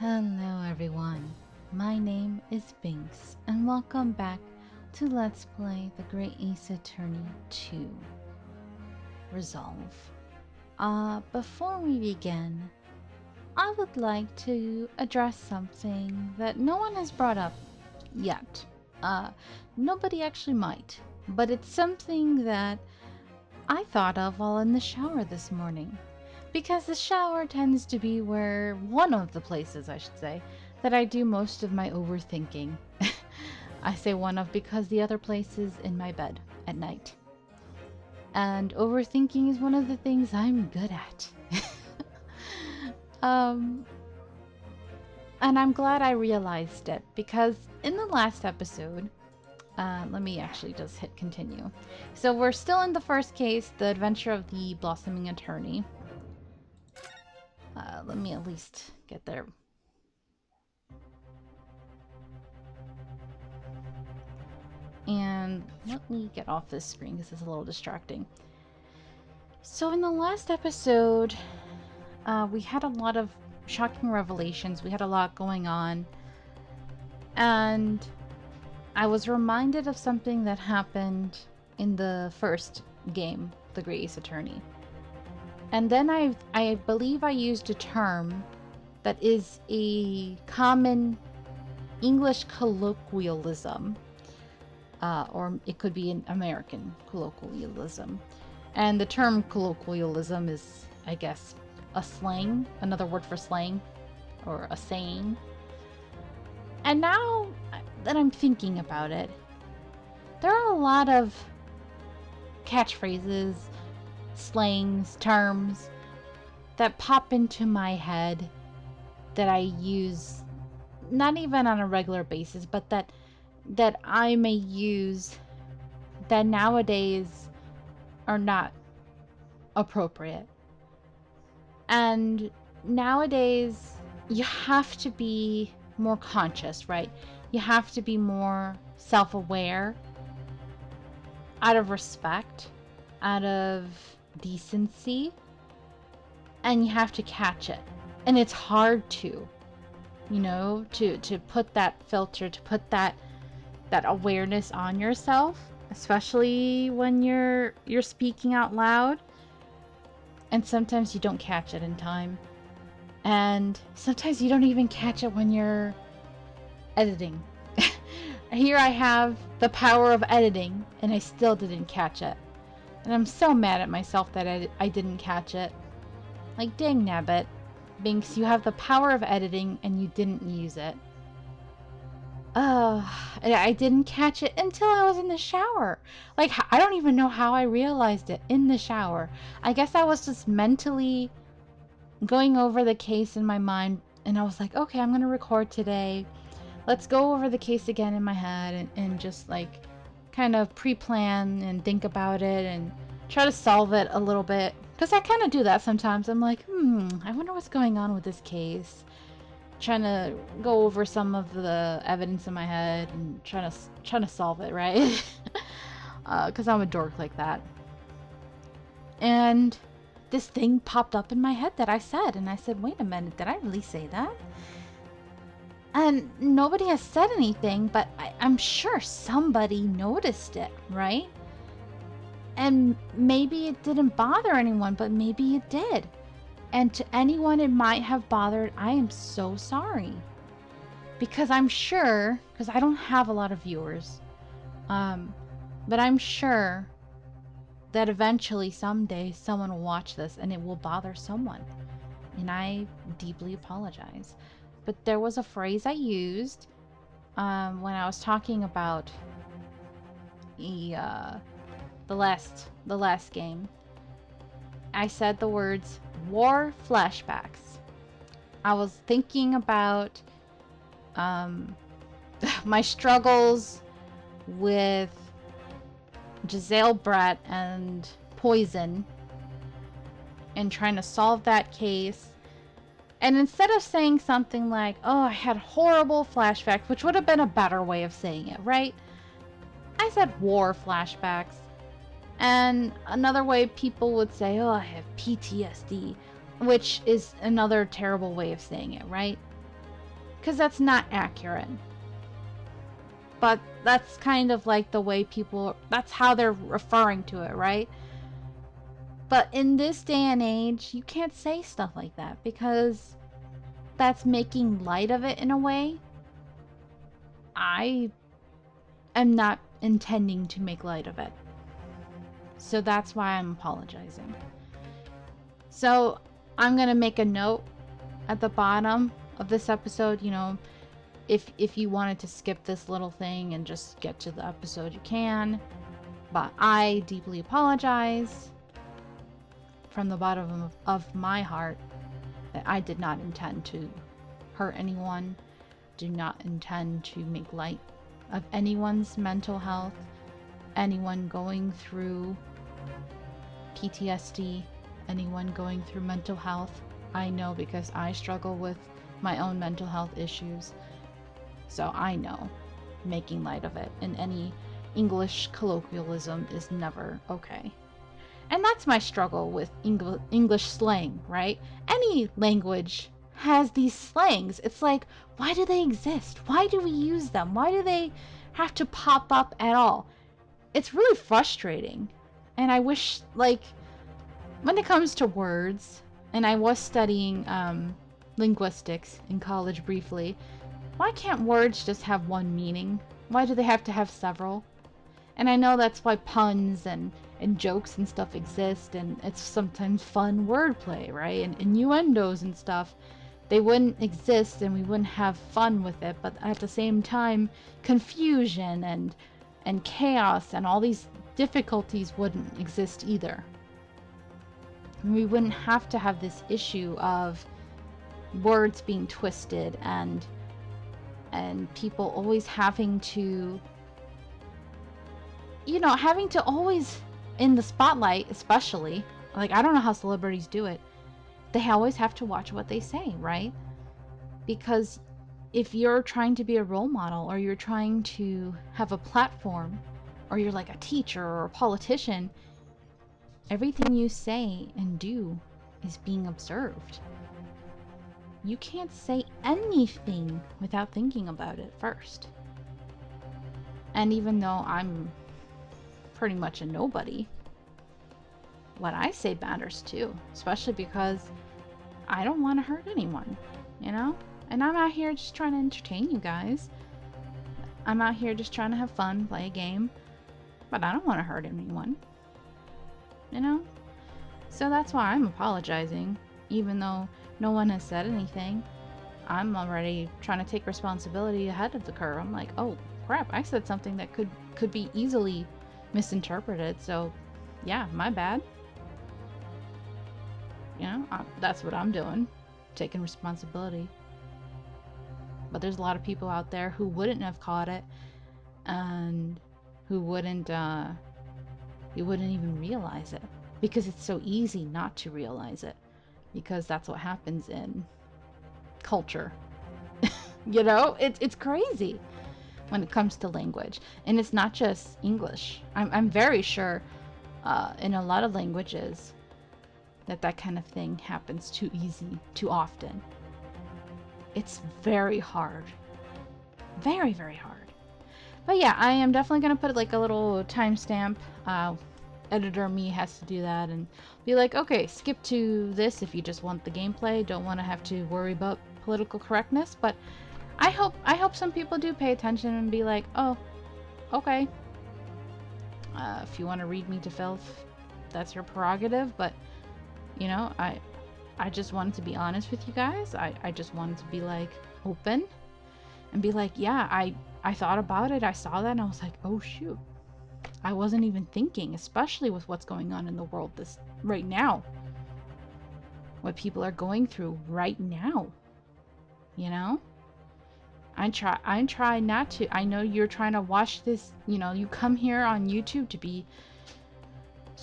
Hello everyone, my name is Binks and welcome back to Let's Play the Great Ace Attorney 2 Resolve. Before we begin, I would like to address something that no one has brought up yet. Nobody actually might, but it's something that I thought of while in the shower this morning. Because the shower tends to be where, one of the places I should say, that I do most of my overthinking. I say one of because the other place is in my bed at night. And overthinking is one of the things I'm good at. And I'm glad I realized it because in the last episode, let me actually just hit continue. So we're still in the first case, the adventure of the blossoming attorney. Let me at least get there. And let me get off this screen because it's a little distracting. So in the last episode, we had a lot of shocking revelations. We had a lot going on. And I was reminded of something that happened in the first game, The Great Ace Attorney. And then I believe I used a term that is a common English colloquialism, or it could be an American colloquialism. And the term colloquialism is, I guess, a slang, another word for slang, or a saying. And now that I'm thinking about it, there are a lot of catchphrases, slangs, terms that pop into my head that I use not even on a regular basis, but that I may use that nowadays are not appropriate. And nowadays you have to be more conscious, right? You have to be more self-aware out of respect, out of decency, and you have to catch it. And it's hard to, you know, to put that filter, to put that awareness on yourself, especially when you're speaking out loud. And sometimes you don't catch it in time. And sometimes you don't even catch it when you're editing. Here I have the power of editing and I still didn't catch it. And I'm so mad at myself that I didn't catch it. Like, dang nabbit, Binks, you have the power of editing and you didn't use it. I didn't catch it until I was in the shower. Like, I don't even know how I realized it in the shower. I guess I was just mentally going over the case in my mind, and I was like, okay, I'm gonna record today. Let's go over the case again in my head and just like kind of pre-plan and think about it and try to solve it a little bit. Because I kind of do that sometimes. I'm like, I wonder what's going on with this case. Trying to go over some of the evidence in my head and trying to solve it, right? Because I'm a dork like that. And this thing popped up in my head that I said, and I said, wait a minute, did I really say that? And nobody has said anything, but I'm sure somebody noticed it, right? And maybe it didn't bother anyone, but maybe it did. And to anyone it might have bothered, I am so sorry. Because I'm sure, because I don't have a lot of viewers, but I'm sure that eventually someday someone will watch this and it will bother someone. And I deeply apologize. But there was a phrase I used when I was talking about the last game. I said the words war flashbacks. I was thinking about my struggles with Giselle Brett and Poison and trying to solve that case. And instead of saying something like, oh, I had horrible flashbacks, which would have been a better way of saying it, right? I said war flashbacks. And another way people would say, oh, I have PTSD, which is another terrible way of saying it, right? because that's not accurate. But that's kind of like the way people, that's how they're referring to it, right? But in this day and age, you can't say stuff like that because that's making light of it in a way. I am not intending to make light of it. So that's why I'm apologizing. So I'm going to make a note at the bottom of this episode, you know, if you wanted to skip this little thing and just get to the episode, you can. But I deeply apologize from the bottom of my heart that I did not intend to hurt anyone, do not intend to make light of anyone's mental health, anyone going through PTSD, anyone going through mental health. I know because I struggle with my own mental health issues. So I know making light of it in any English colloquialism is never okay. And that's my struggle with English slang, right? Any language has these slangs. It's like, why do they exist? Why do we use them? Why do they have to pop up at all? It's really frustrating. And I wish, like, when it comes to words, and I was studying linguistics in college briefly, why can't words just have one meaning? Why do they have to have several? And I know that's why puns and jokes and stuff exist, and it's sometimes fun wordplay, right? And innuendos and stuff. They wouldn't exist and we wouldn't have fun with it, but at the same time, confusion and chaos and all these difficulties wouldn't exist either. And we wouldn't have to have this issue of words being twisted and people always having to, you know, having to always in the spotlight, especially. Like, I don't know how celebrities do it. They always have to watch what they say, right? Because if you're trying to be a role model, or you're trying to have a platform, or you're like a teacher or a politician, everything you say and do is being observed. You can't say anything without thinking about it first. And even though I'm pretty much a nobody, what I say matters too, especially because I don't want to hurt anyone, you know? And I'm out here just trying to entertain you guys. I'm out here just trying to have fun, play a game, but I don't want to hurt anyone, you know? So that's why I'm apologizing, even though no one has said anything. I'm already trying to take responsibility ahead of the curve. I'm like, oh crap, I said something that could be easily misinterpreted, so yeah, my bad. You know, that's what I'm doing, taking responsibility. But there's a lot of people out there who wouldn't have caught it, and who wouldn't even realize it, because it's so easy not to realize it, because that's what happens in culture. You know, it's crazy when it comes to language, and it's not just English. I'm very sure in a lot of languages that kind of thing happens too easy, too often. It's very hard. Very, very hard. But yeah, I am definitely going to put like a little timestamp. Editor me has to do that and be like, okay, skip to this if you just want the gameplay, don't want to have to worry about political correctness. But I hope some people do pay attention and be like, oh, okay. If you want to read me to filth, that's your prerogative, but you know, I just wanted to be honest with you guys. I just wanted to be like open and be like, yeah, I thought about it. I saw that and I was like, oh shoot. I wasn't even thinking, especially with what's going on in the world this right now. What people are going through right now. You know? I try not to. I know you're trying to watch this, you know, you come here on YouTube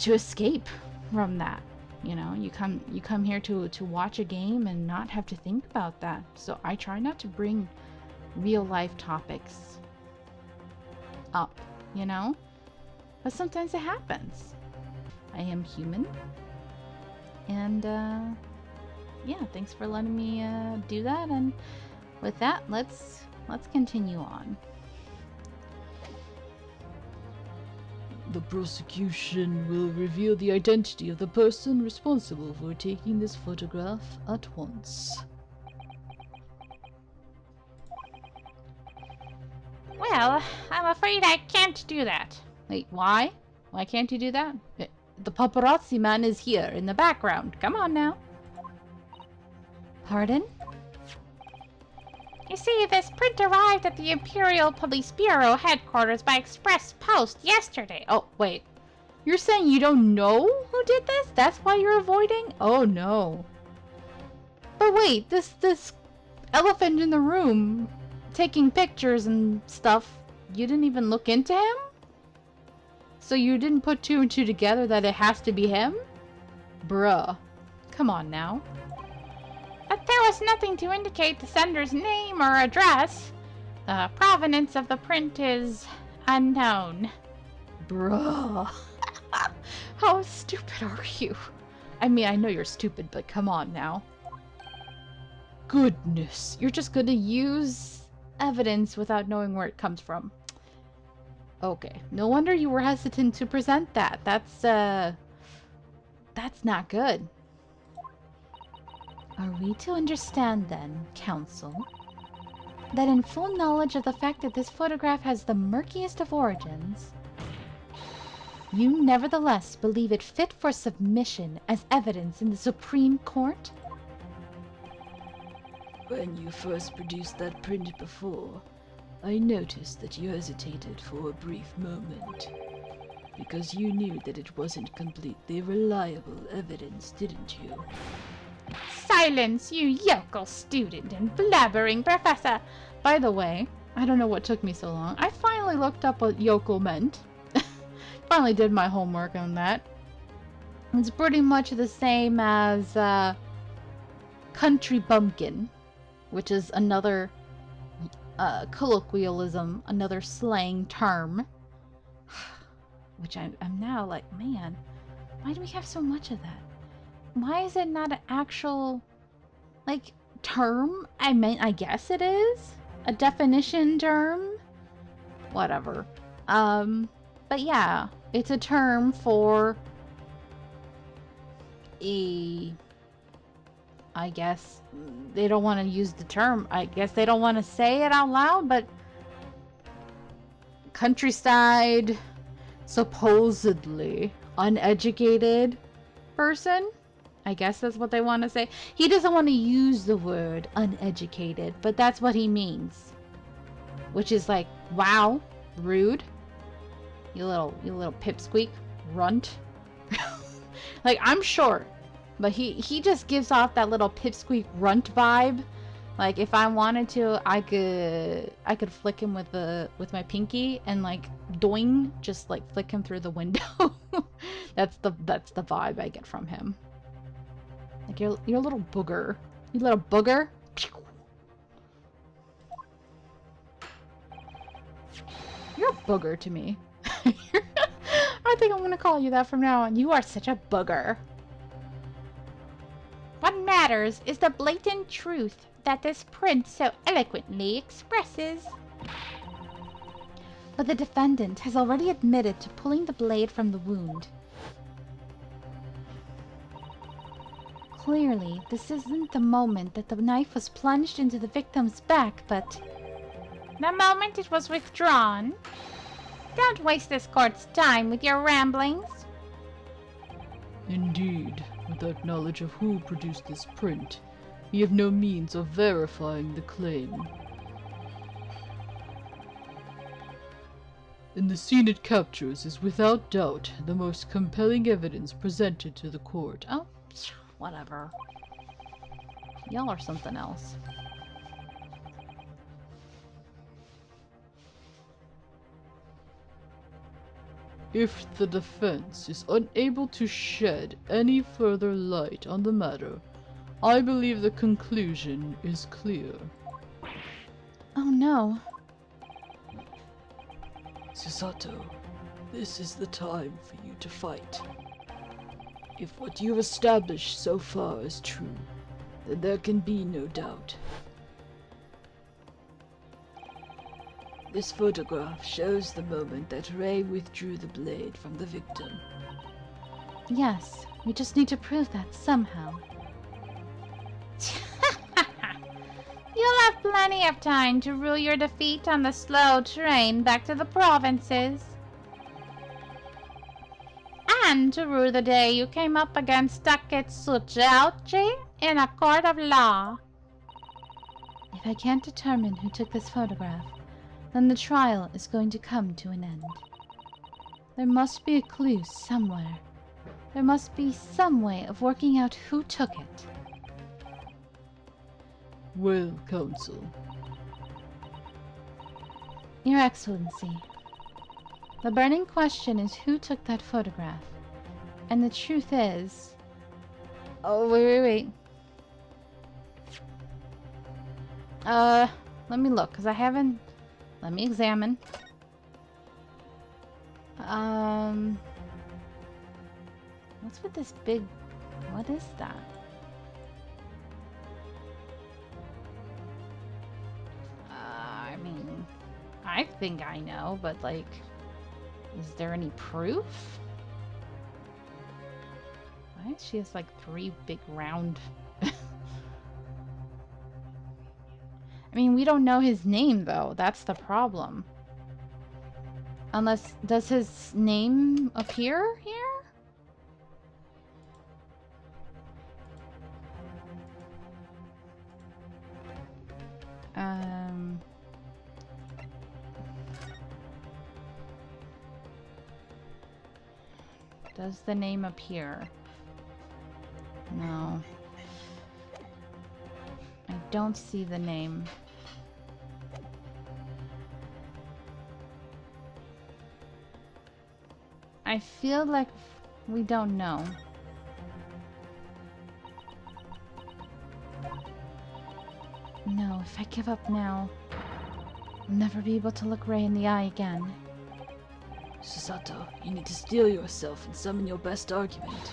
to escape from that. You know, you come here to watch a game and not have to think about that. So I try not to bring real life topics up, you know? But sometimes it happens. I am human. And yeah, thanks for letting me do that, and with that, let's continue on. The prosecution will reveal the identity of the person responsible for taking this photograph at once. Well, I'm afraid I can't do that. Wait, why? Why can't you do that? The paparazzi man is here in the background. Come on now. Pardon? You see, this print arrived at the Imperial Police Bureau headquarters by express post yesterday. Oh, wait. You're saying you don't know who did this? That's why you're avoiding? Oh, no. But wait, this elephant in the room taking pictures and stuff, you didn't even look into him? So you didn't put two and two together that it has to be him? Bruh. Come on now. But there was nothing to indicate the sender's name or address. The provenance of the print is unknown. Bruh. How stupid are you? I mean, I know you're stupid, but come on now. Goodness, you're just gonna use evidence without knowing where it comes from. Okay, no wonder you were hesitant to present that. That's not good. Are we to understand then, Counsel, that in full knowledge of the fact that this photograph has the murkiest of origins, you nevertheless believe it fit for submission as evidence in the Supreme Court? When you first produced that print before, I noticed that you hesitated for a brief moment. Because you knew that it wasn't completely reliable evidence, didn't you? Silence, you yokel student and blabbering professor! By the way, I don't know what took me so long. I finally looked up what yokel meant. Finally did my homework on that. It's pretty much the same as country bumpkin, which is another colloquialism, another slang term. Which I'm now like, man, why do we have so much of that? Why is it not an actual, like, term? I mean, I guess it is. A definition term? Whatever. But yeah, it's a term for I guess they don't want to use the term. I guess they don't want to say it out loud, but countryside, supposedly uneducated person. I guess that's what they want to say. He doesn't want to use the word uneducated, but that's what he means. Which is like, wow, rude. You little pipsqueak, runt. Like, I'm short, but he just gives off that little pipsqueak runt vibe. Like, if I wanted to, I could flick him with my pinky and like doing, just like flick him through the window. That's the vibe I get from him. Like, you're a little booger. You little booger. You're a booger to me. I think I'm gonna call you that from now on. You are such a booger. What matters is the blatant truth that this print so eloquently expresses. But the defendant has already admitted to pulling the blade from the wound. Clearly, this isn't the moment that the knife was plunged into the victim's back, but the moment it was withdrawn. Don't waste this court's time with your ramblings. Indeed, without knowledge of who produced this print, we have no means of verifying the claim. And the scene it captures is without doubt the most compelling evidence presented to the court. Oh, whatever. Y'all are something else. If the defense is unable to shed any further light on the matter, I believe the conclusion is clear. Oh no. Susato, this is the time for you to fight. If what you've established so far is true, then there can be no doubt. This photograph shows the moment that Ray withdrew the blade from the victim. Yes, we just need to prove that somehow. You'll have plenty of time to rue your defeat on the slow train back to the provinces. And to rue the day you came up against Taketsuchi in a court of law. If I can't determine who took this photograph, then the trial is going to come to an end. There must be a clue somewhere. There must be some way of working out who took it. Well, Counsel. Your Excellency, the burning question is who took that photograph. And the truth is... Oh, wait. Let me look, because I haven't... Let me examine. What's with this big... What is that? I mean... I think I know, but like... Is there any proof? Why is she has like 3 big round... I mean, we don't know his name, though. That's the problem. Unless... Does his name appear here? Does the name appear? No. I don't see the name. I feel like we don't know. No, if I give up now, I'll never be able to look Ray in the eye again. Susato, you need to steel yourself and summon your best argument.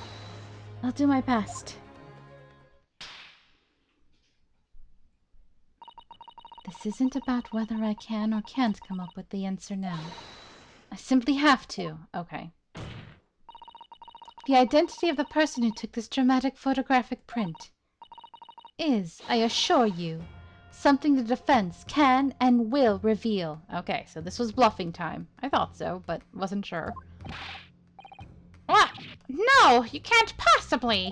I'll do my best. This isn't about whether I can or can't come up with the answer now. I simply have to. Okay. The identity of the person who took this dramatic photographic print is, I assure you, something the defense can and will reveal. Okay, so this was bluffing time. I thought so, but wasn't sure. What? No, you can't possibly!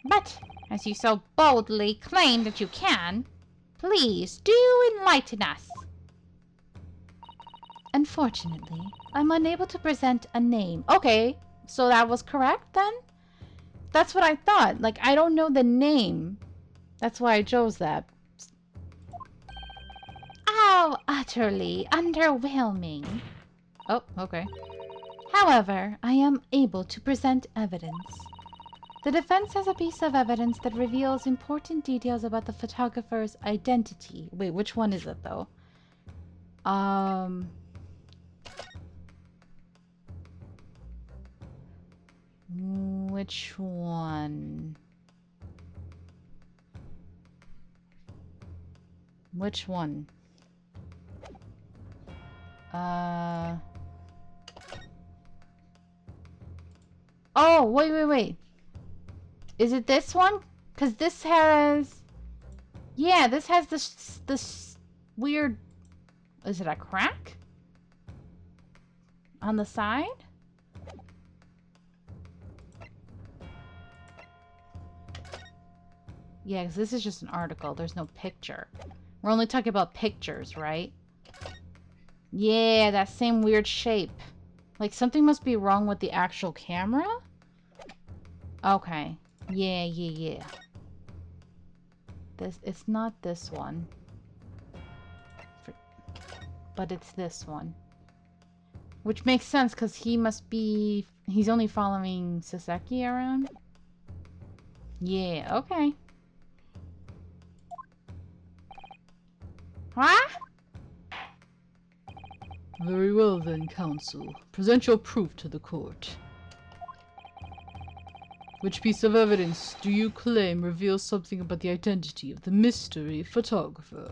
But, as you so boldly claim that you can, please do enlighten us. Unfortunately, I'm unable to present a name. Okay, so that was correct then? That's what I thought. Like, I don't know the name. That's why I chose that. How utterly underwhelming. Oh, okay. However, I am able to present evidence. The defense has a piece of evidence that reveals important details about the photographer's identity. Wait, which one is it, though? Which one? Which one? Oh, wait. Is it this one? Because this has... Yeah, this has this weird... Is it a crack? On the side? Yeah, because this is just an article. There's no picture. We're only talking about pictures, right? Yeah, that same weird shape. Like, something must be wrong with the actual camera? Okay. Yeah. It's not this one. But it's this one. Which makes sense, because he must be... He's only following Saseki around? Yeah, okay. What? Very well then, Counsel. Present your proof to the court. Which piece of evidence do you claim reveals something about the identity of the mystery photographer?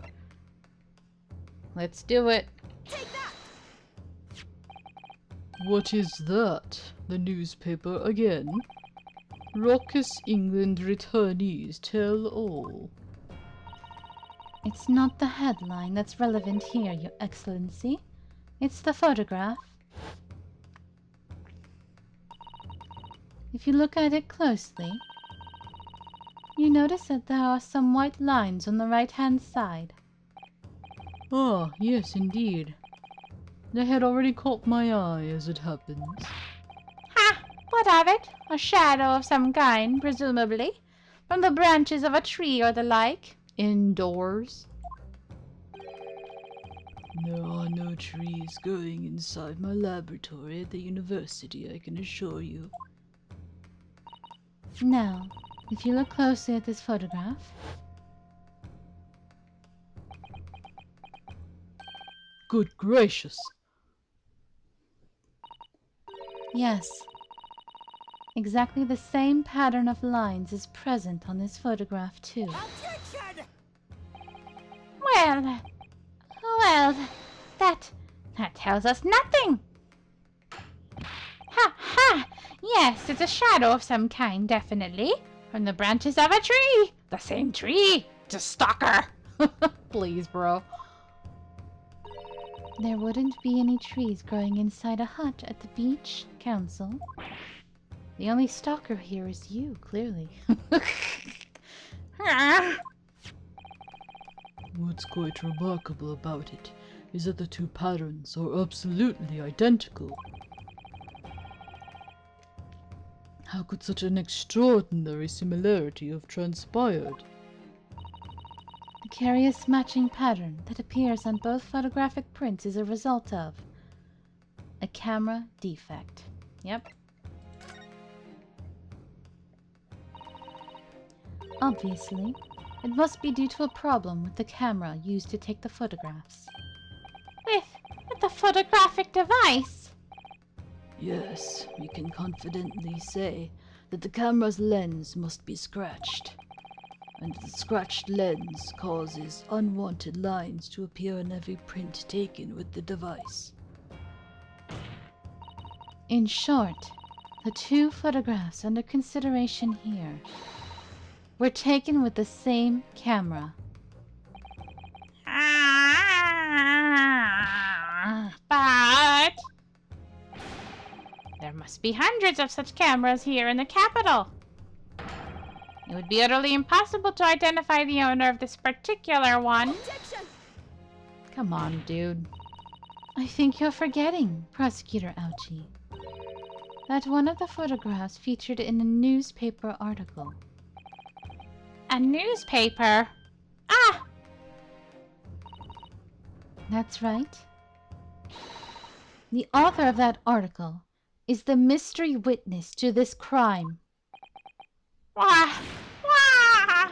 Let's do it. What is that? The newspaper again? Raucous England returnees tell all. It's not the headline that's relevant here, Your Excellency. It's the photograph. If you look at it closely, you notice that there are some white lines on the right-hand side. Ah, yes, indeed. They had already caught my eye, as it happens. Ha! What of it? A shadow of some kind, presumably, from the branches of a tree or the like. Indoors. There are no trees growing inside my laboratory at the university, I can assure you. Now, if you look closely at this photograph, Good gracious! yes, exactly the same pattern of lines is present on this photograph too. Well, well, that tells us nothing. Ha ha! Yes, it's a shadow of some kind, definitely. From the branches of a tree. The same tree. It's a stalker. Please, bro. There wouldn't be any trees growing inside a hut at the beach, Council. The only stalker here is you, clearly. What's quite remarkable about it is that the two patterns are absolutely identical. How could such an extraordinary similarity have transpired? The curious matching pattern that appears on both photographic prints is a result of a camera defect. Yep. Obviously, it must be due to a problem with the camera used to take the photographs. With the photographic device? Yes, we can confidently say that the camera's lens must be scratched, and the scratched lens causes unwanted lines to appear in every print taken with the device. In short, the two photographs under consideration here were taken with the same camera. But there must be hundreds of such cameras here in the capital. It would be utterly impossible to identify the owner of this particular one. Objection! Come on, dude. I think you're forgetting, Prosecutor Ouchie, that one of the photographs featured in a newspaper article. A newspaper? Ah! That's right. The author of that article is the mystery witness to this crime. Wah! Wah!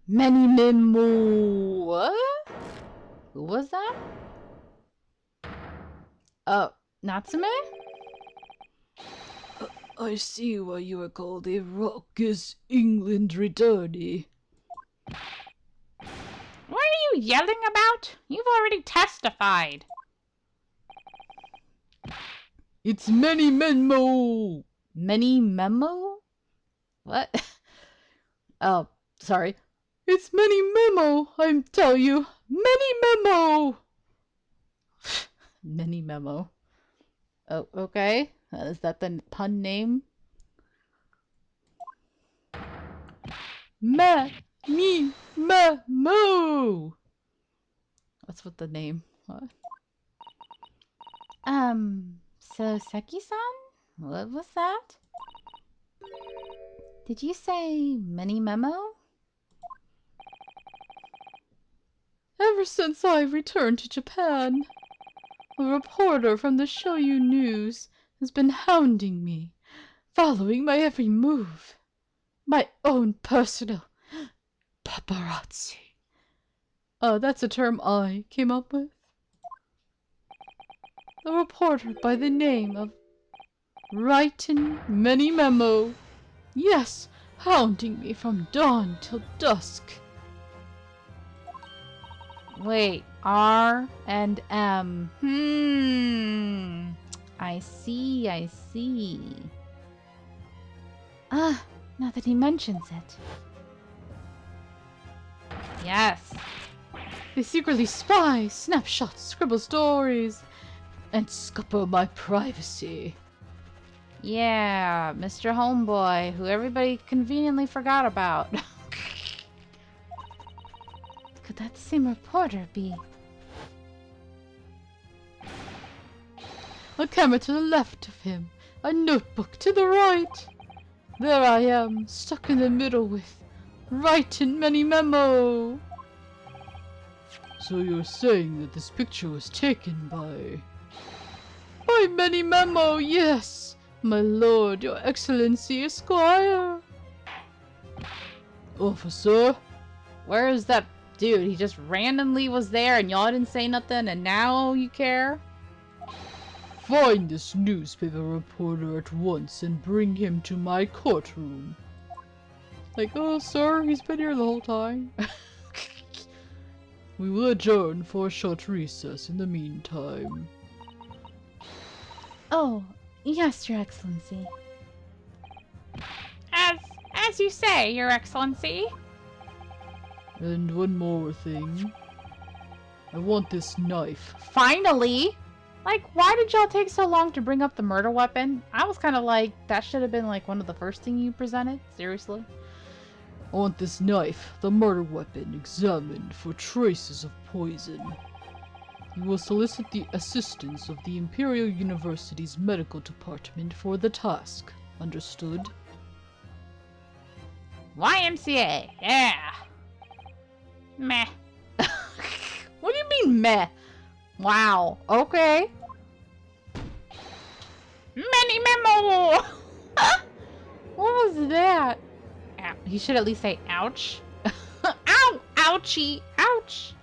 Many Memo. What? Who was that? Oh, Natsume? I see why you are called a raucous England returnee. What are you yelling about? You've already testified. It's Many Memo! Many Memo? What? Oh, sorry. It's Many Memo, I tell you! Many Memo! Many Memo. Oh, okay. Is that the pun name? Me Memo! What's with the name? What? So Seki-san? What was that? Did you say mini memo? Ever since I returned to Japan, a reporter from the Shoyu News has been hounding me, following my every move. My own personal paparazzi. That's a term I came up with. A reporter by the name of Writin' Many Memo. Yes, hounding me from dawn till dusk. Wait, R and M. I see, I see. Ah, now that he mentions it. Yes. They secretly spy, snapshots, scribble stories, and scupper my privacy. Yeah, Mr. Homeboy, who everybody conveniently forgot about. Could that same reporter be? A camera to the left of him, a notebook to the right. There I am, stuck in the middle with writing many memo. So you're saying that this picture was taken by many memo, yes, my lord, your excellency, esquire. Officer? Where is that dude? He just randomly was there and y'all didn't say nothing and now you care? Find this newspaper reporter at once and bring him to my courtroom. Like, oh, sir, he's been here the whole time. We will adjourn for a short recess in the meantime. Oh, yes, Your Excellency. As you say, Your Excellency. And one more thing. I want this knife. Finally! Like, why did y'all take so long to bring up the murder weapon? I was kind of like, that should have been like one of the first things you presented. Seriously? I want this knife, the murder weapon, examined for traces of poison. You will solicit the assistance of the Imperial University's medical department for the task. Understood? YMCA, yeah. Meh. What do you mean, meh? Wow, okay. Many memo! What was that? Ow. He should at least say ouch. Ow! Ouchie! Ouch!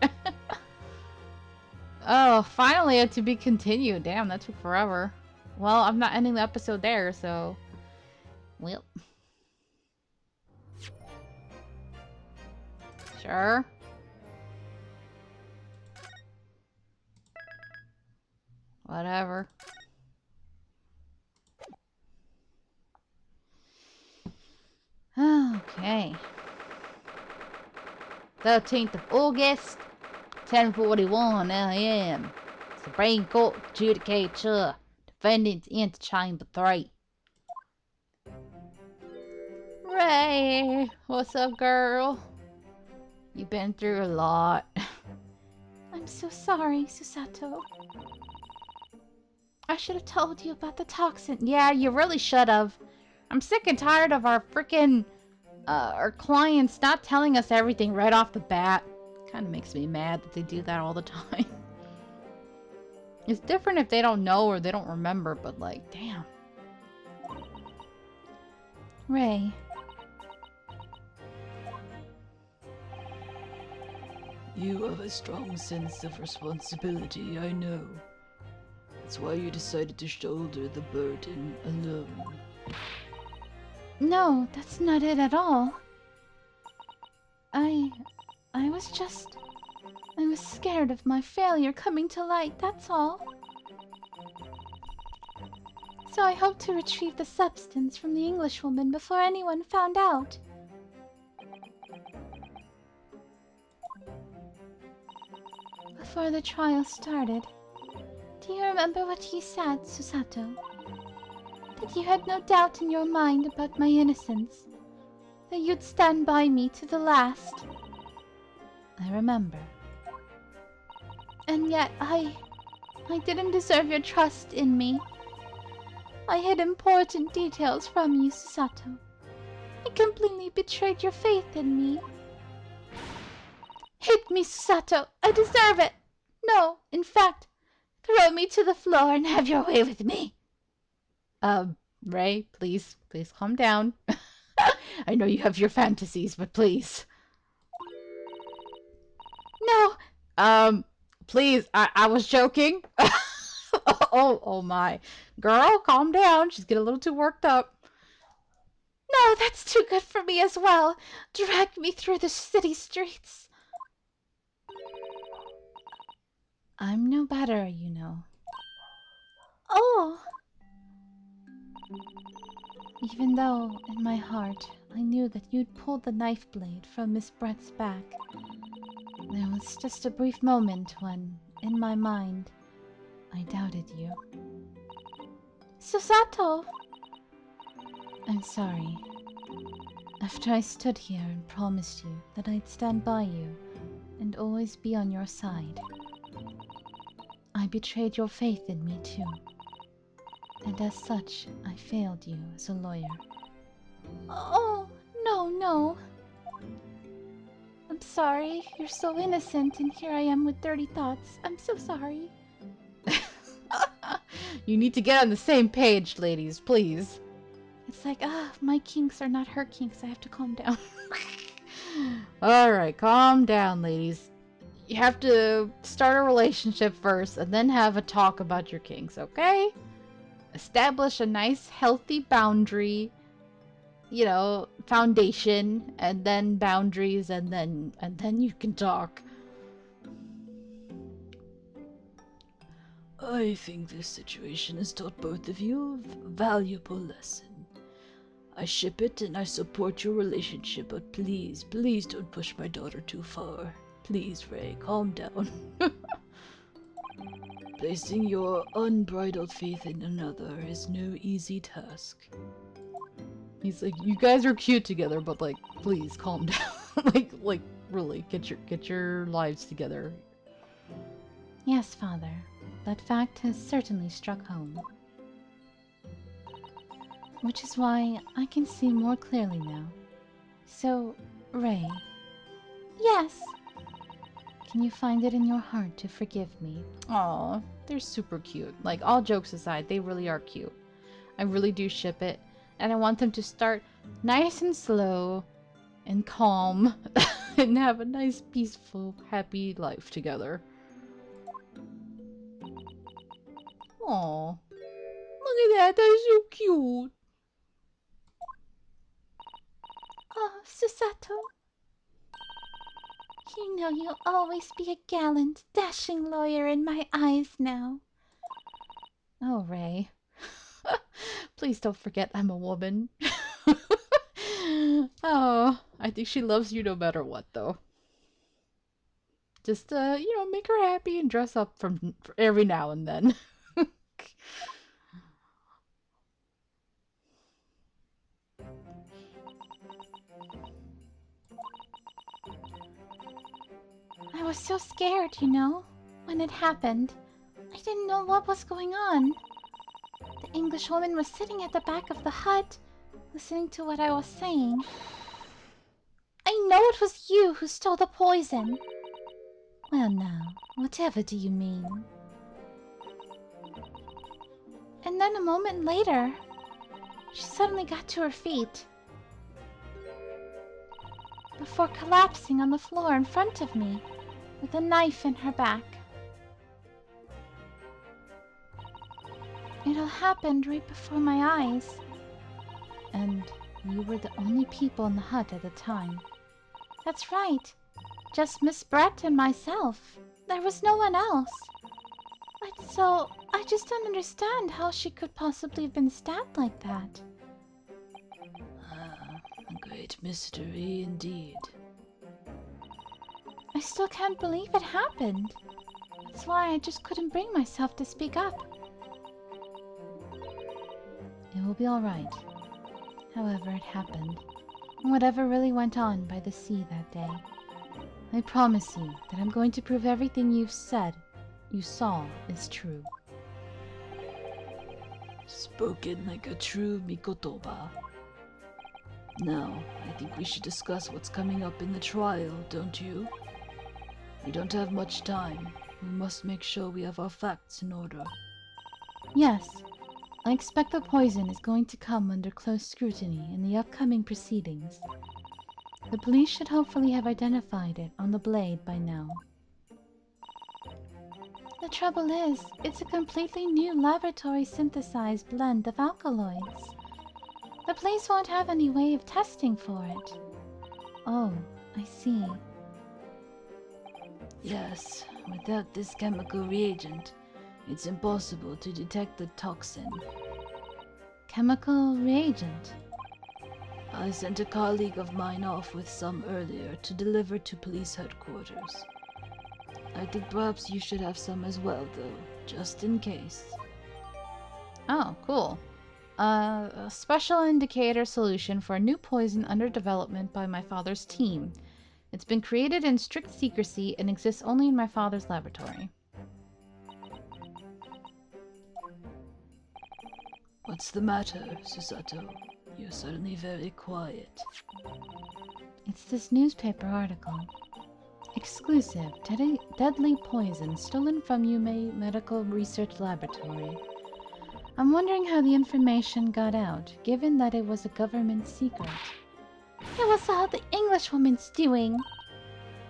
Oh, finally to be continued. Damn, that took forever. Well, I'm not ending the episode there, so... Well. Sure. Whatever. Okay. 13th of August, 10:41 a.m. Supreme Court Judicature. Defendants into Chamber 3. Ray, what's up, girl? You've been through a lot. I'm so sorry, Susato. I should have told you about the toxin. Yeah, you really should have. I'm sick and tired of our freaking our clients not telling us everything right off the bat. Kind of makes me mad that they do that all the time. It's different if they don't know or they don't remember, but like, damn. Ray. You have a strong sense of responsibility, I know. That's why you decided to shoulder the burden alone. No, that's not it at all. I was scared of my failure coming to light, that's all. So I hoped to retrieve the substance from the Englishwoman before anyone found out. Before the trial started, do you remember what you said, Susato? That you had no doubt in your mind about my innocence. That you'd stand by me to the last. I remember. And yet I didn't deserve your trust in me. I hid important details from you, Susato. I completely betrayed your faith in me. Hit me, Susato! I deserve it! No, in fact, throw me to the floor and have your way with me. Ray, please calm down. I know you have your fantasies, but please. No! Please, I was joking. Oh my. Girl, calm down. She's getting a little too worked up. No, that's too good for me as well. Drag me through the city streets. I'm no better, you know. Oh! Even though, in my heart, I knew that you'd pulled the knife blade from Miss Brett's back, there was just a brief moment when, in my mind, I doubted you. Susato! I'm sorry. After I stood here and promised you that I'd stand by you and always be on your side, I betrayed your faith in me too. And as such, I failed you as a lawyer. Oh, no, no. I'm sorry. You're so innocent, and here I am with dirty thoughts. I'm so sorry. You need to get on the same page, ladies, please. It's like, my kinks are not her kinks. I have to calm down. Alright, calm down, ladies. You have to start a relationship first and then have a talk about your kinks, okay? Establish a nice, healthy boundary, foundation, and then boundaries, and then you can talk. I think this situation has taught both of you a valuable lesson. I ship it and I support your relationship, but please, please don't push my daughter too far. Please, Ray, calm down. Placing your unbridled faith in another is no easy task. He's like, you guys are cute together, but like, please calm down. like, really, get your lives together. Yes, Father. That fact has certainly struck home. Which is why I can see more clearly now. So, Ray. Yes. Can you find it in your heart to forgive me? Aw, they're super cute. Like, all jokes aside, they really are cute. I really do ship it. And I want them to start nice and slow and calm and have a nice, peaceful, happy life together. Aw. Look at that, that's so cute. Oh, Susato. You know you'll always be a gallant, dashing lawyer in my eyes now. Oh, Ray. Please don't forget I'm a woman. Oh, I think she loves you no matter what, though. Just, make her happy and dress up from every now and then. I was so scared, when it happened. I didn't know what was going on. The English woman was sitting at the back of the hut, listening to what I was saying. I know it was you who stole the poison. Well now, whatever do you mean? And then a moment later, she suddenly got to her feet. Before collapsing on the floor in front of me, with a knife in her back. It all happened right before my eyes. And you were the only people in the hut at the time. That's right. Just Miss Brett and myself. There was no one else. So, I just don't understand how she could possibly have been stabbed like that. A great mystery indeed. I still can't believe it happened. That's why I just couldn't bring myself to speak up. It will be alright. However it happened, and whatever really went on by the sea that day. I promise you that I'm going to prove everything you saw is true. Spoken like a true Mikotoba. Now, I think we should discuss what's coming up in the trial, don't you? We don't have much time. We must make sure we have our facts in order. Yes, I expect the poison is going to come under close scrutiny in the upcoming proceedings. The police should hopefully have identified it on the blade by now. The trouble is, it's a completely new laboratory-synthesized blend of alkaloids. The police won't have any way of testing for it. Oh, I see. Yes, without this chemical reagent, it's impossible to detect the toxin. Chemical reagent? I sent a colleague of mine off with some earlier to deliver to police headquarters. I think perhaps you should have some as well, though, just in case. Oh, cool. A special indicator solution for a new poison under development by my father's team. It's been created in strict secrecy and exists only in my father's laboratory. What's the matter, Susato? You're suddenly very quiet. It's this newspaper article. Exclusive, deadly poison stolen from Yume Medical Research Laboratory. I'm wondering how the information got out, given that it was a government secret. It was all the Englishwoman's doing.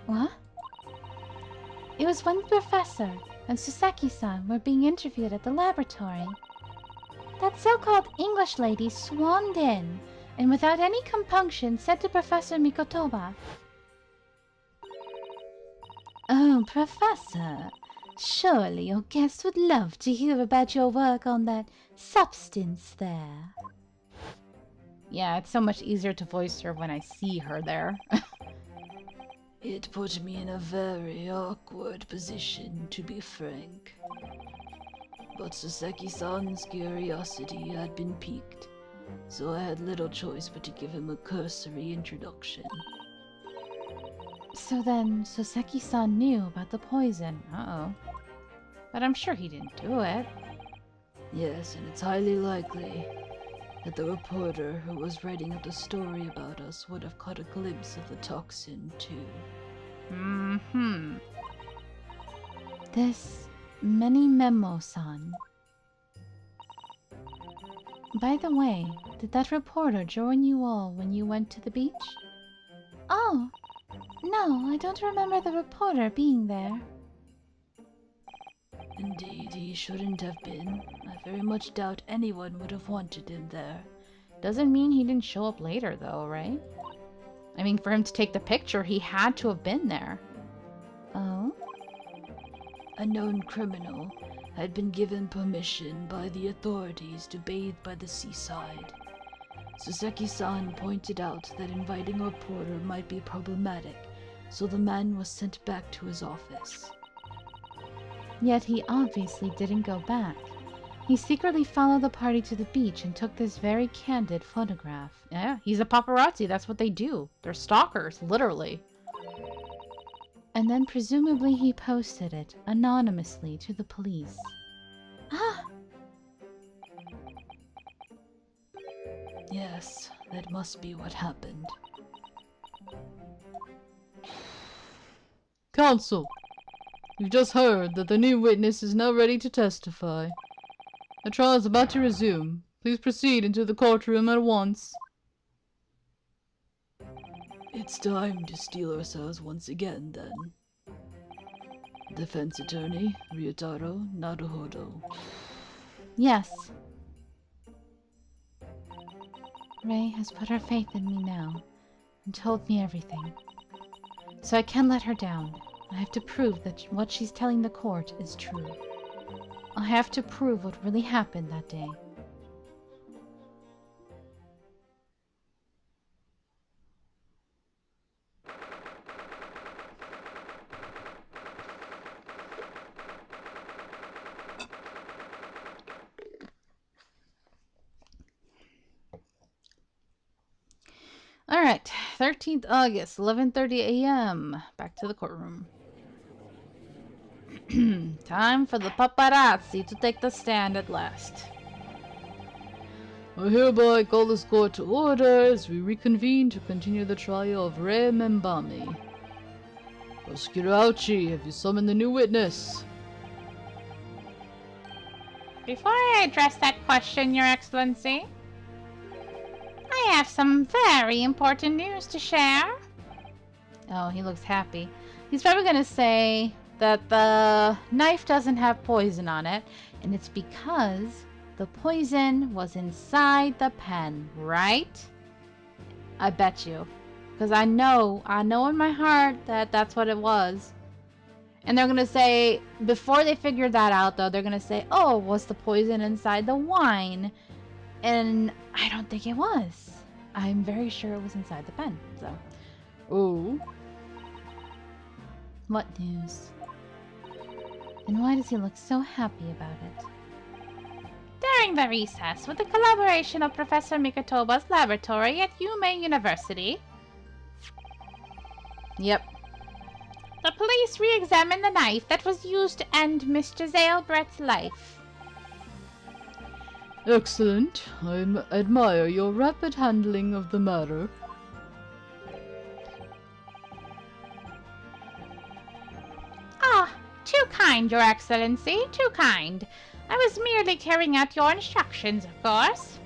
What? It was when the professor and Suseki-san were being interviewed at the laboratory. That so-called English lady swarmed in, and without any compunction said to Professor Mikotoba, "Oh, Professor, surely your guest would love to hear about your work on that substance there." Yeah, it's so much easier to voice her when I see her there. It put me in a very awkward position, to be frank. But Soseki-san's curiosity had been piqued, so I had little choice but to give him a cursory introduction. So then, Soseki-san knew about the poison. Uh-oh. But I'm sure he didn't do it. Yes, and it's highly likely that the reporter who was writing up the story about us would have caught a glimpse of the toxin, too. Mm-hmm. This Memo-san. By the way, did that reporter join you all when you went to the beach? Oh, no, I don't remember the reporter being there. Indeed, he shouldn't have been. I very much doubt anyone would have wanted him there. Doesn't mean he didn't show up later, though, right? I mean, for him to take the picture, he had to have been there. Oh? A known criminal had been given permission by the authorities to bathe by the seaside. Soseki-san pointed out that inviting a reporter might be problematic, so the man was sent back to his office. Yet he obviously didn't go back. He secretly followed the party to the beach and took this very candid photograph. Yeah, he's a paparazzi. That's what they do. They're stalkers, literally. And then presumably he posted it anonymously to the police. Ah! Yes, that must be what happened. Counsel, you've just heard that the new witness is now ready to testify. The trial is about to resume. Please proceed into the courtroom at once. It's time to steel ourselves once again, then. Defense attorney, Ryutaro Naruhodo. Yes. Ray has put her faith in me now and told me everything. So I can't let her down. I have to prove that what she's telling the court is true. I have to prove what really happened that day. All right, 13th August, 11:30 a.m. Back to the courtroom. Time for the paparazzi to take the stand at last. I hereby call this court to order as we reconvene to continue the trial of Rei Membami. Prosecutor Auchi, have you summoned the new witness? Before I address that question, Your Excellency, I have some very important news to share. Oh, he looks happy. He's probably going to say that the knife doesn't have poison on it, and it's because the poison was inside the pen, right? I bet you. Because I know in my heart that that's what it was. And they're gonna say, before they figure that out though, they're gonna say, oh, was the poison inside the wine? And I don't think it was. I'm very sure it was inside the pen, so. Oh? What news? And why does he look so happy about it? During the recess, with the collaboration of Professor Mikotoba's laboratory at Yume University. Yep. The police re-examined the knife that was used to end Mr. Zailbrett's life. Excellent. I admire your rapid handling of the matter. Ah, too kind, Your Excellency, too kind. I was merely carrying out your instructions, of course.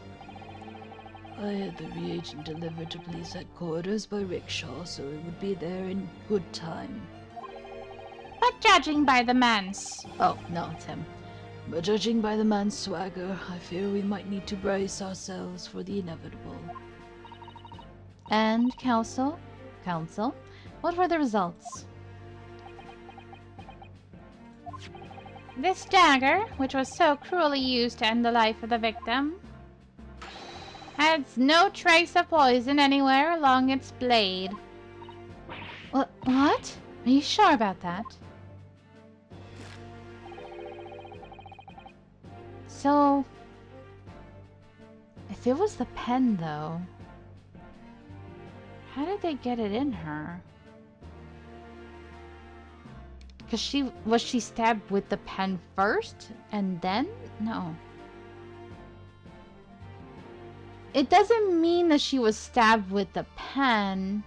I had the reagent delivered to police headquarters by rickshaw, so it would be there in good time. But judging by the man's... Oh, no, it's him. But judging by the man's swagger, I fear we might need to brace ourselves for the inevitable. And, Counsel, what were the results? This dagger, which was so cruelly used to end the life of the victim, has no trace of poison anywhere along its blade. What? Are you sure about that? So, if it was the pen, though, how did they get it in her? Because was she stabbed with the pen first and then? No. It doesn't mean that she was stabbed with the pen.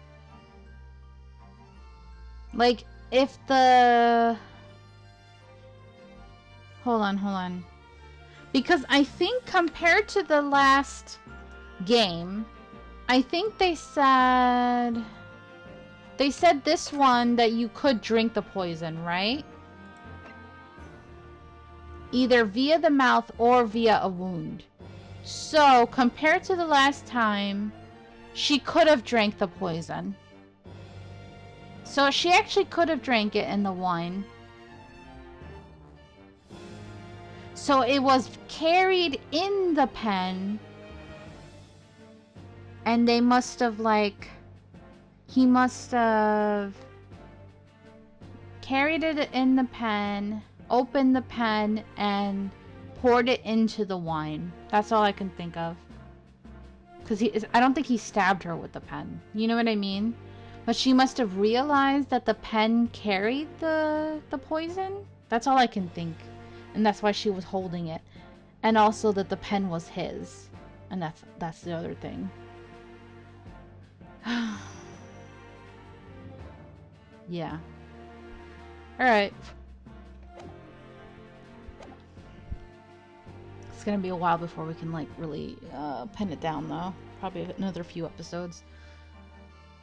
Like, if the... Hold on. Because I think compared to the last game, I think they said this one that you could drink the poison, right? Either via the mouth or via a wound. So, compared to the last time, she could have drank the poison. So she actually could have drank it in the wine. So it was carried in the pen. And they must have, like... He must have carried it in the pen, opened the pen, and poured it into the wine. That's all I can think of. Because I don't think he stabbed her with the pen. You know what I mean? But she must have realized that the pen carried the poison. That's all I can think. And that's why she was holding it. And also that the pen was his. And that's the other thing. Yeah. Alright. It's gonna be a while before we can, like, really pin it down, though. Probably another few episodes.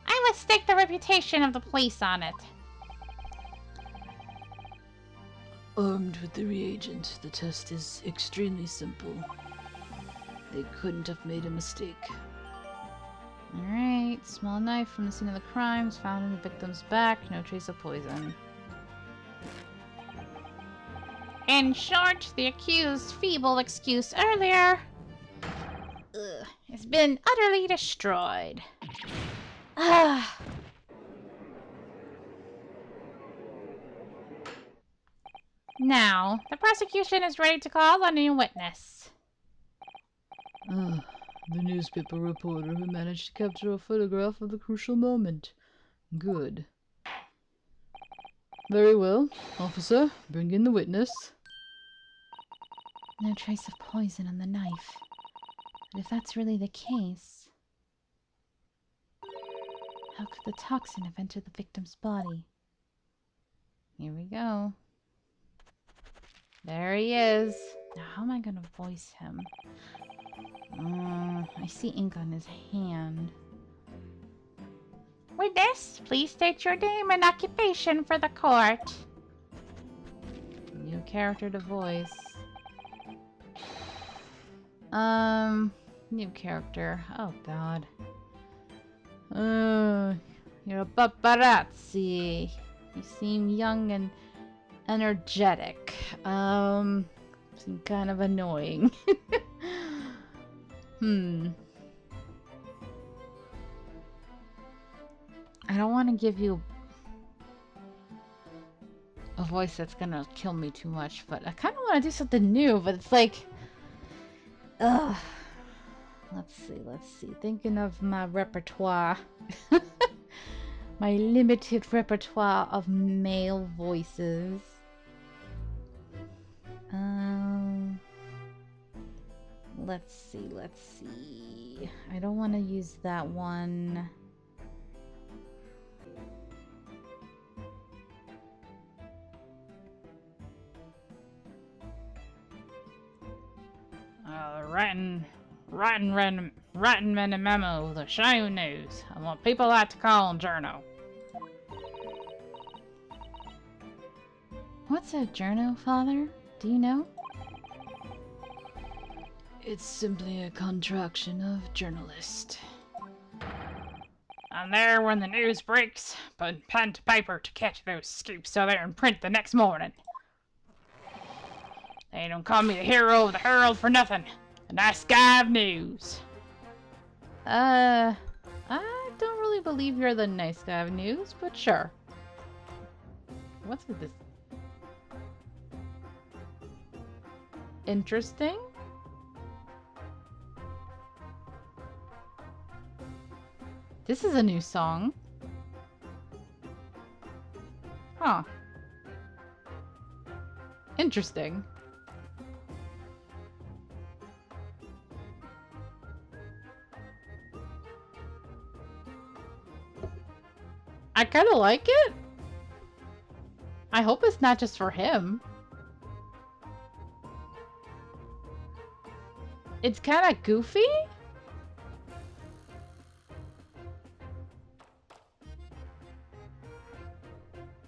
I would stake the reputation of the police on it. Armed with the reagent, the test is extremely simple. They couldn't have made a mistake. Alright, small knife from the scene of the crimes found in the victim's back, no trace of poison. In short, the accused's feeble excuse earlier has been utterly destroyed. Now, the prosecution is ready to call on a new witness. The newspaper reporter who managed to capture a photograph of the crucial moment. Good. Very well. Officer, bring in the witness. No trace of poison on the knife. But if that's really the case, how could the toxin have entered the victim's body? Here we go. There he is. Now, how am I going to voice him? I see ink on his hand. Witness, please state your name and occupation for the court. New character to voice. New character. Oh, God. You're a paparazzi. You seem young and energetic. Seem kind of annoying. I don't want to give you a voice that's gonna kill me too much, but I kind of want to do something new, but it's like... Ugh. Let's see. Thinking of my repertoire. My limited repertoire of male voices. Let's see. I don't want to use that one. Writing in a memo, the show news, and what people like to call a journal. What's a journal, Father? Do you know? It's simply a contraction of journalist. I'm there when the news breaks, put pen to paper to catch those scoops so they're in print the next morning. They don't call me the hero of the Herald for nothing. A nice guy of news. I don't really believe you're the nice guy of news, but sure. What's with this? Interesting. This is a new song. Huh. Interesting. I kind of like it. I hope it's not just for him. It's kind of goofy.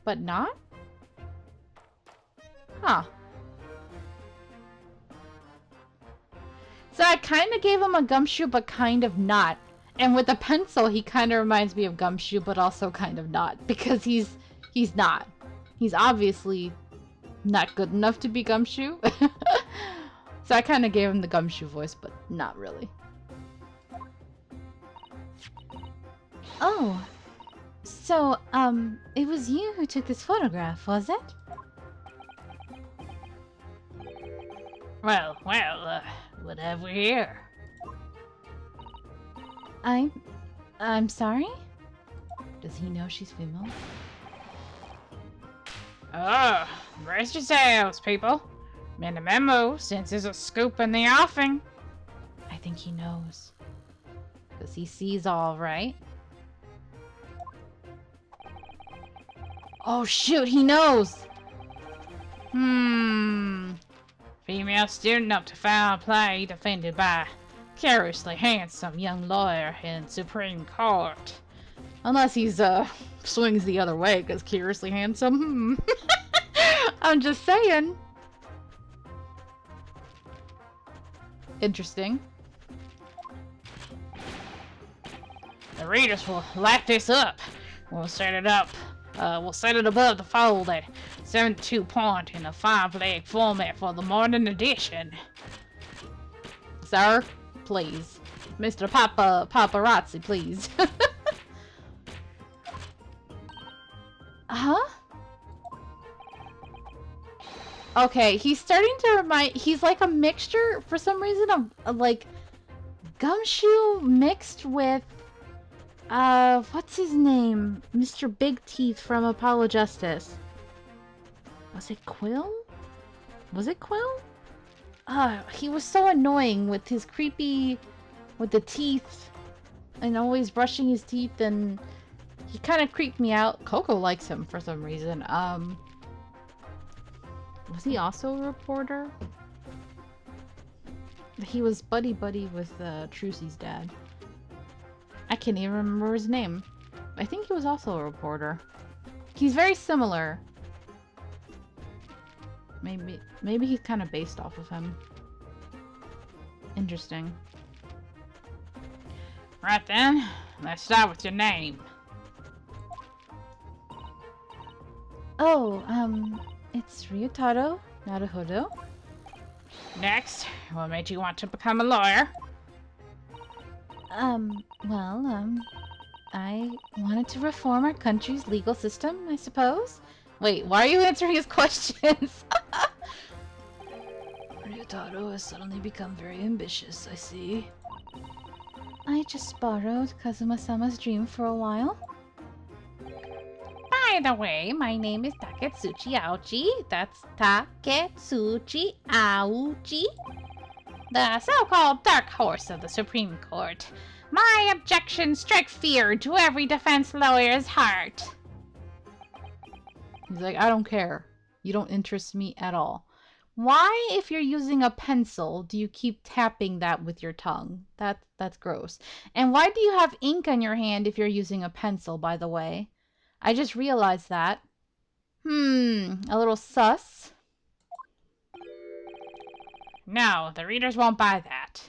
But not? Huh. So I kind of gave him a Gumshoe, but kind of not. And with the pencil, he kind of reminds me of Gumshoe, but also kind of not. Because he's not. He's obviously not good enough to be Gumshoe. So I kind of gave him the Gumshoe voice, but not really. Oh. So, it was you who took this photograph, was it? Well, what have we here? I'm sorry? Does he know she's female? Oh, brace yourselves, people. In the memo, since there's a scoop in the offing. I think he knows. Because he sees all, right? Oh shoot, he knows! Female student up to foul play defended by curiously handsome young lawyer in Supreme Court. Unless he's, swings the other way, because curiously handsome. I'm just saying. Interesting. The readers will lap this up. We'll set it up. We'll set it above the fold at 72 point in a 5-leg format for the morning edition. Sir, please. Mr. Paparazzi, please. Huh? Okay, he's starting to remind... He's like a mixture, for some reason, of like, Gumshoe mixed with... what's his name? Mr. Big Teeth from Apollo Justice. Was it Quill? Was it Quill? He was so annoying with his creepy... with the teeth. And always brushing his teeth, and... he kind of creeped me out. Coco likes him for some reason. Was he also a reporter? He was buddy-buddy with, Trucy's dad. I can't even remember his name. I think he was also a reporter. He's very similar. Maybe he's kind of based off of him. Interesting. Right then, let's start with your name. Oh, It's Ryutaro Naruhodo. Next, what made you want to become a lawyer? Well, I wanted to reform our country's legal system, I suppose. Wait, why are you answering his questions? Ryotaro has suddenly become very ambitious, I see. I just borrowed Kazuma-sama's dream for a while. By the way, my name is Taketsuchi Aochi. That's Taketsuchi Aochi. The so-called dark horse of the Supreme Court. My objections strike fear to every defense lawyer's heart. He's like, I don't care. You don't interest me at all. Why, if you're using a pencil, do you keep tapping that with your tongue? That's gross. And why do you have ink on your hand if you're using a pencil, by the way? I just realized that. A little sus. No, the readers won't buy that.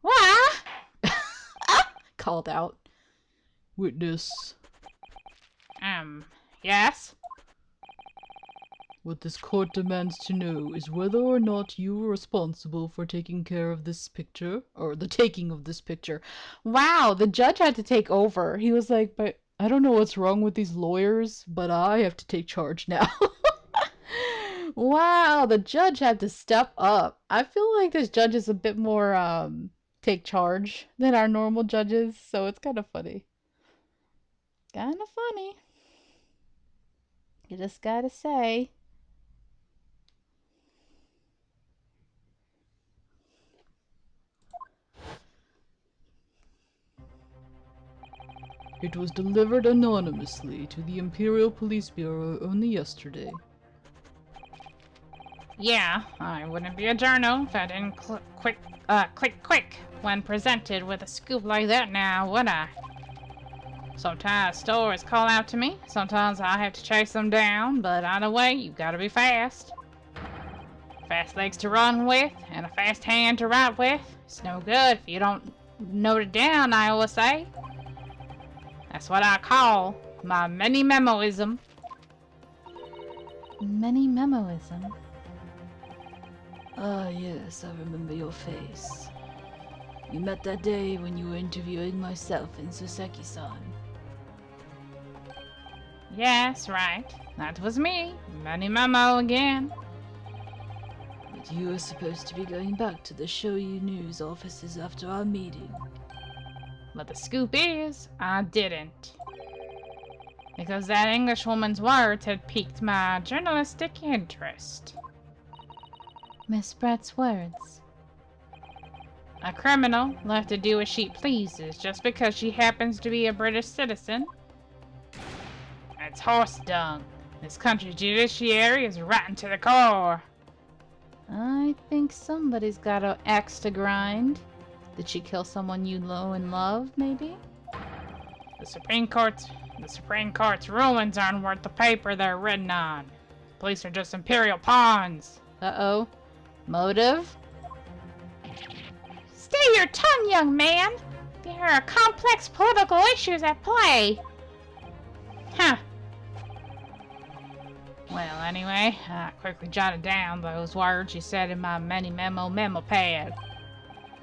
What? Called out. Witness. Yes? What this court demands to know is whether or not you were responsible for taking care of this picture, or the taking of this picture. Wow, the judge had to take over. He was like, but I don't know what's wrong with these lawyers, but I have to take charge now. Wow, the judge had to step up. I feel like this judge is a bit more take charge than our normal judges, so it's kind of funny. Kind of funny. You just gotta say. It was delivered anonymously to the Imperial Police Bureau only yesterday. Yeah, I wouldn't be a journo if I didn't click quick when presented with a scoop like that now, would I? Sometimes stores call out to me, sometimes I have to chase them down, but either way, you gotta be fast. Fast legs to run with, and a fast hand to write with. It's no good if you don't note it down, I always say. That's what I call my mini memoism. Many memoism. Ah, yes, I remember your face. We met that day when you were interviewing myself and Suseki-san. Yes, right. That was me. Many memo again. But you were supposed to be going back to the Shoyu News offices after our meeting. But the scoop is, I didn't. Because that Englishwoman's words had piqued my journalistic interest. Miss Brett's words. A criminal left to do as she pleases just because she happens to be a British citizen. It's horse dung. This country's judiciary is rotten to the core. I think somebody's got an axe to grind. Did she kill someone you know and love, maybe? The Supreme Court's rulings aren't worth the paper they're written on. Police are just imperial pawns. Uh-oh. Motive? Stay your tongue, young man. There are complex political issues at play. Huh. Well, anyway, I quickly jotted down those words you said in my mini memo pad.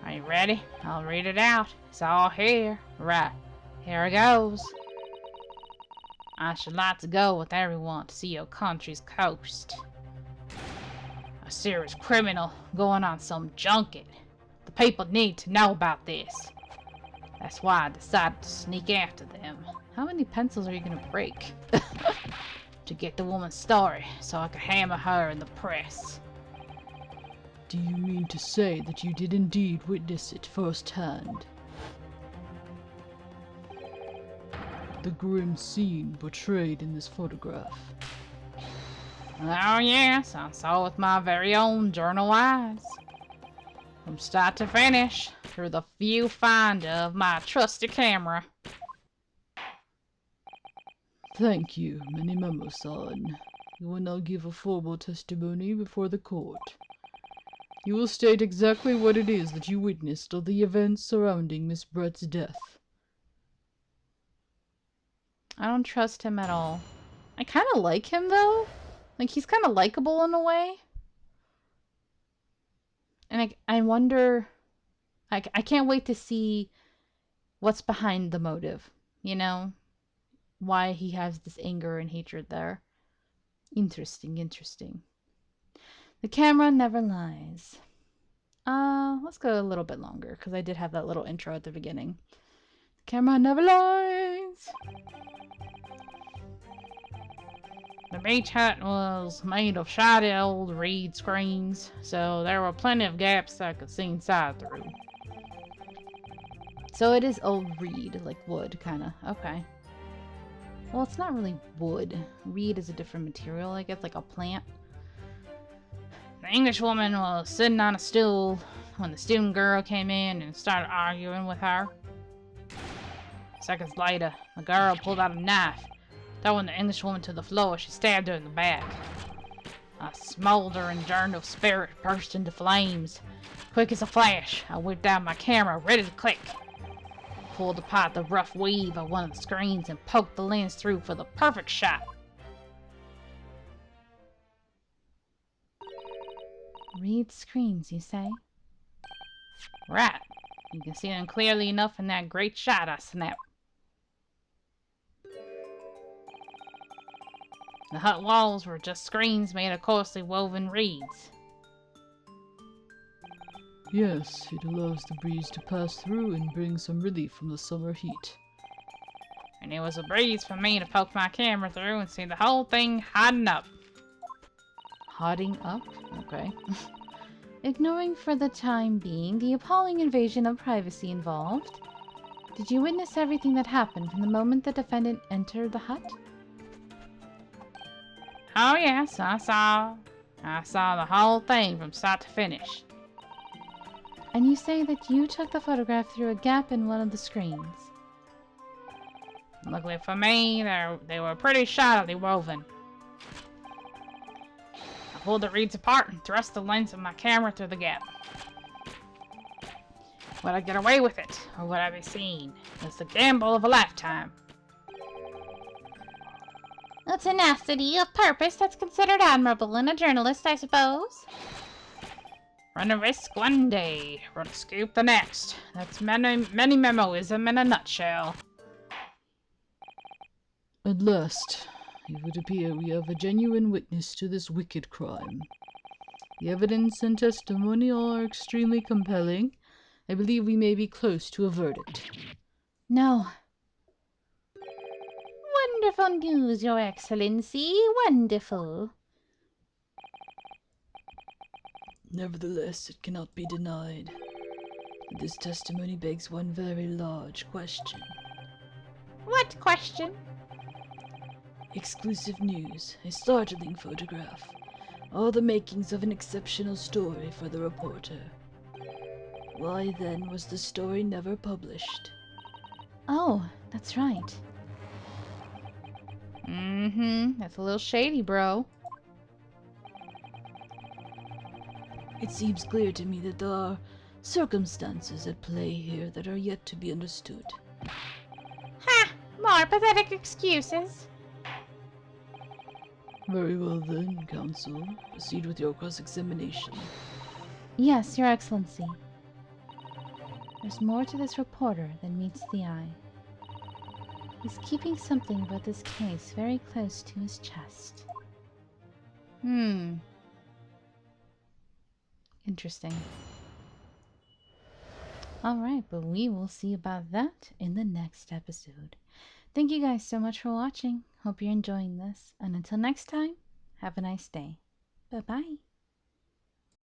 Are you ready? I'll read it out. It's all here. Right. Here it goes. I should like to go with everyone to see your country's coast. A serious criminal going on some junket. The people need to know about this. That's why I decided to sneak after them. How many pencils are you gonna break? To get the woman's story, so I could hammer her in the press. Do you mean to say that you did indeed witness it firsthand? The grim scene portrayed in this photograph. Oh yes, I saw with my very own journal eyes. From start to finish, through the viewfinder of my trusty camera. Thank you, Minimemo-san. You will now give a formal testimony before the court. You will state exactly what it is that you witnessed of the events surrounding Miss Brett's death. I don't trust him at all. I kind of like him, though. Like, he's kind of likable in a way. And I wonder... I can't wait to see what's behind the motive. You know? Why he has this anger and hatred there. Interesting, interesting. The camera never lies. Let's go a little bit longer, because I did have that little intro at the beginning. The camera never lies. The beach hut was made of shoddy old reed screens, so there were plenty of gaps I could see inside through. So it is old reed, like wood, kind of. Okay. Well, it's not really wood. Reed is a different material, I guess, like a plant. The English woman was sitting on a stool when the student girl came in and started arguing with her. Seconds later, the girl pulled out a knife. Throwing the English woman to the floor, she stabbed her in the back. A smoldering journal spirit burst into flames. Quick as a flash, I whipped out my camera, ready to click. Pulled apart the rough weave of one of the screens and poked the lens through for the perfect shot. Reed screens, you say? Right. You can see them clearly enough in that great shot I snapped. The hut walls were just screens made of coarsely woven reeds. Yes, it allows the breeze to pass through and bring some relief from the summer heat. And it was a breeze for me to poke my camera through and see the whole thing hiding up. Hotting up? Okay. Ignoring for the time being the appalling invasion of privacy involved, did you witness everything that happened from the moment the defendant entered the hut? Oh yes, I saw the whole thing from start to finish. And you say that you took the photograph through a gap in one of the screens. Luckily for me, they were pretty shoddily woven. I pulled the reeds apart and thrust the lens of my camera through the gap. Would I get away with it, or would I be seen? It's the gamble of a lifetime. A tenacity of purpose that's considered admirable in a journalist, I suppose. Run a risk one day, run a scoop the next. That's many memoism in a nutshell. At last, it would appear we have a genuine witness to this wicked crime. The evidence and testimony are extremely compelling. I believe we may be close to a verdict. No. Wonderful news, Your Excellency. Wonderful. Nevertheless, it cannot be denied that this testimony begs one very large question. What question? Exclusive news, a startling photograph, all the makings of an exceptional story for the reporter. Why then was the story never published? Oh, that's right. That's a little shady, bro. It seems clear to me that there are circumstances at play here that are yet to be understood. Ha! More pathetic excuses. Very well then, counsel. Proceed with your cross-examination. Yes, Your Excellency. There's more to this reporter than meets the eye. He's keeping something about this case very close to his chest. Interesting. Alright, but we will see about that in the next episode. Thank you guys so much for watching. Hope you're enjoying this. And until next time, have a nice day. Bye-bye.